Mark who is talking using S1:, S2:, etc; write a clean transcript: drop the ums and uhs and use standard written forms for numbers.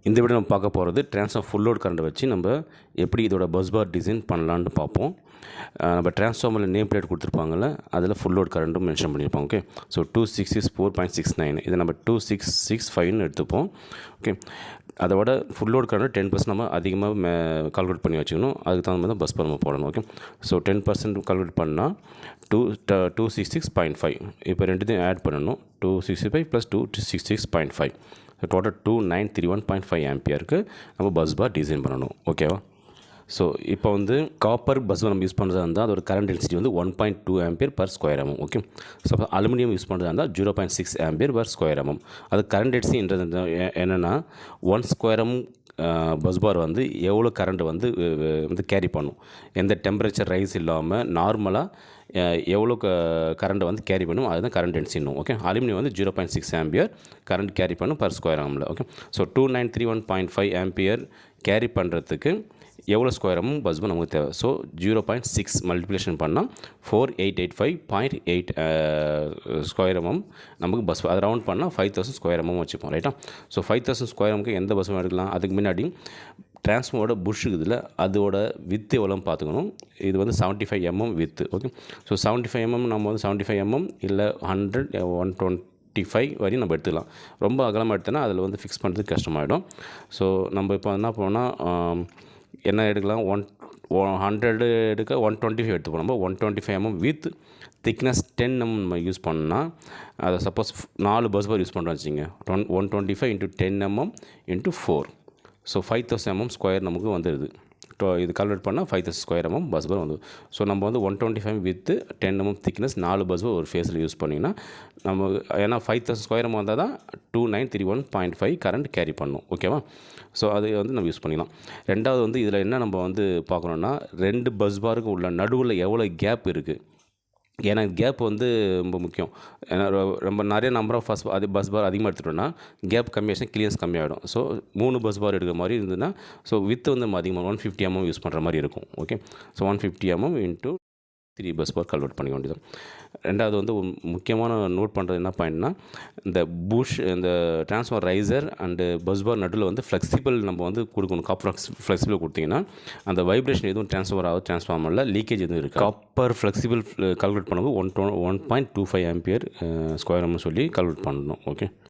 S1: இந்த வீடியோ நம்ம பார்க்க போகிறது ட்ரான்ஸ்ஃபார்மர் ஃபுல் லோட் கரண்ட் வச்சு நம்ம எப்படி இதோட பஸ் பார் டிசைன் பண்ணலான்னு பார்ப்போம். நம்ம ட்ரான்ஸ்ஃபார்மரில் நேம் பிளேட் கொடுத்துருப்பாங்கள்ல, அதில் ஃபுல் லோட் கரண்ட்டும் மென்ஷன் பண்ணியிருப்போம். ஓகே, ஸோ 266.4.69 இதை நம்ம 2665ன்னு எடுத்துப்போம். ஓகே, அதோட ஃபுல் லோட் கரண்ட் 10% நம்ம அதிகமாக கால்குலேட் பண்ணி வச்சுக்கணும். அதுக்கு தகுந்த மாதிரி தான் பஸ் பார் நம்ம போடணும். ஓகே, ஸோ 10% கால்குலேட் பண்ணால் 266.5. இப்போ ரெண்டுத்தையும் ஆட் பண்ணணும். 265 + 266.5 டோட்டல் 2931.5 ஆம்பியருக்கு நம்ம பஸ் பார் டிசைன் பண்ணணும். ஓகேவா? ஸோ இப்போ வந்து காப்பர் பஸ் பார் நம்ம யூஸ் பண்ணுறதா இருந்தால் அதோட கரண்ட் டென்சிட்டி வந்து 1.2 ampere per square mm. Okay, so aluminium use பண்ணுறதா இருந்தால் 0.6 ஆம்பியர் per ஸ்கொயர் mm. அது கரண்ட் டென்சிட்டின்றது என்னென்னா 1 ஸ்கொயர் mm பஸ் பார் வந்து எவ்வளோ கரண்ட் வந்து கேரி பண்ணும், எந்த டெம்பரேச்சர் ரைஸ் இல்லாமல் நார்மலாக எவ்வளோ கரண்ட்டை வந்து கேரி பண்ணும், அதுதான் கரண்ட் டென்சிட்டினும். ஓகே, அலுமினியம் வந்து 0.6 ஆம்பியர் கரண்ட் கேரி பண்ணும் per square mm. Okay, so 2931.5 ampere carry பண்ணுறதுக்கு எவ்வளோ ஸ்கொயர் mm பஸ் பார் நமக்கு தேவை. ஸோ 0.6 மல்டிப்ளிகேஷன் பண்ணால் 4885.8 ஸ்கொயர் mm நமக்கு பஸ். அதை ரவுண்ட் பண்ணால் 5000 ஸ்கொயர் mm வச்சுப்போம். ரைட்டா? ஸோ 5000 ஸ்கொயர் mm எந்த பஸ் எடுக்கலாம்? அதுக்கு முன்னாடி டிரான்ஸ்ஃபார்மரோட புஷ் இருக்குதுல, அதோட வித்து எவ்வளோன்னு பார்த்துக்கணும். இது வந்து 75 mm with. Okay, so 75 mm நம்ம வந்து 75 mm இல்லை 100 125 வரையும் நம்ம எடுத்துக்கலாம். ரொம்ப அகலமாக எடுத்தோன்னா அதில் வந்து ஃபிக்ஸ் பண்ணுறதுக்கு கஷ்டமாயிடும். ஸோ நம்ம இப்போ என்ன பண்ணால் என்ன எடுக்கலாம், 100 எடுக்க 125 எடுத்துப்போம். நம்ம 125 mm வித் திக்னஸ் 10 mm நம்ம யூஸ் பண்ணால், அதை சப்போஸ் 4 பஸ் பார் யூஸ் பண்ணுறோம் வச்சுங்க, 125 × 10 mm × 4, ஸோ 5000 mm ஸ்கொயர் நமக்கு வந்துடுது. இது கால்குலேட் பண்ணால் 5000 ஸ்கொயர் mm பஸ் பார் வந்து. ஸோ நம்ம வந்து 125 with 10 mm thickness 4 bus bar ஒரு ஃபேஸில் யூஸ் பண்ணிங்கன்னா நம்ம, ஏன்னா 5000 ஸ்கொயர் mm வந்தால் தான் 2931.5 கரண்ட் கேரி பண்ணும். ஓகேவா? ஸோ அது வந்து நம்ம யூஸ் பண்ணிக்கலாம். ரெண்டாவது வந்து இதில் என்ன நம்ம வந்து பார்க்கணுன்னா, 2 பஸ் பாருக்கு உள்ள நடுவில் எவ்வளோ கேப் இருக்குது. ஏன்னா கேப் வந்து ரொம்ப முக்கியம். ஏன்னா ரொம்ப நிறைய நம்பர் ஆஃப் பஸ் பார் அதிகமாக எடுத்துட்டோம்னா கேப் கம்மியாச்சுன்னா கிளியன்ஸ் கம்மியாகிடும். ஸோ 3 பஸ் பார் எடுக்கிற மாதிரி இருந்ததுன்னா, ஸோ வித் வந்து நம்ம அதிகமாக 150 mm யூஸ் பண்ணுற மாதிரி இருக்கும். Okay, so 150 mm × 3 bus bar convert பண்ணிக்க வேண்டியது. ரெண்டாவது வந்து முக்கியமான நோட் பண்ணுறது என்ன பாயிண்ட்னா, இந்த இந்த transformer riser and bus bar நடுவில் வந்து ஃப்ளெக்சிபிள் நம்ம வந்து கொடுக்கணும். காப்பர் ஃப்ளெக்சிபிள் கொடுத்தீங்கன்னா அந்த வைப்ரேஷன் எதுவும் ட்ரான்ஸ்ஃபார்மரில் லீக்கேஜ் எதுவும் இருக்குது. காப்பர் ஃப்ளெக்சிபிள் கால்குலேட் பண்ணும்போது 1.25 ஆம்பியர் ஸ்கொயர் mm சொல்லி கால்குலேட் பண்ணணும். ஓகே.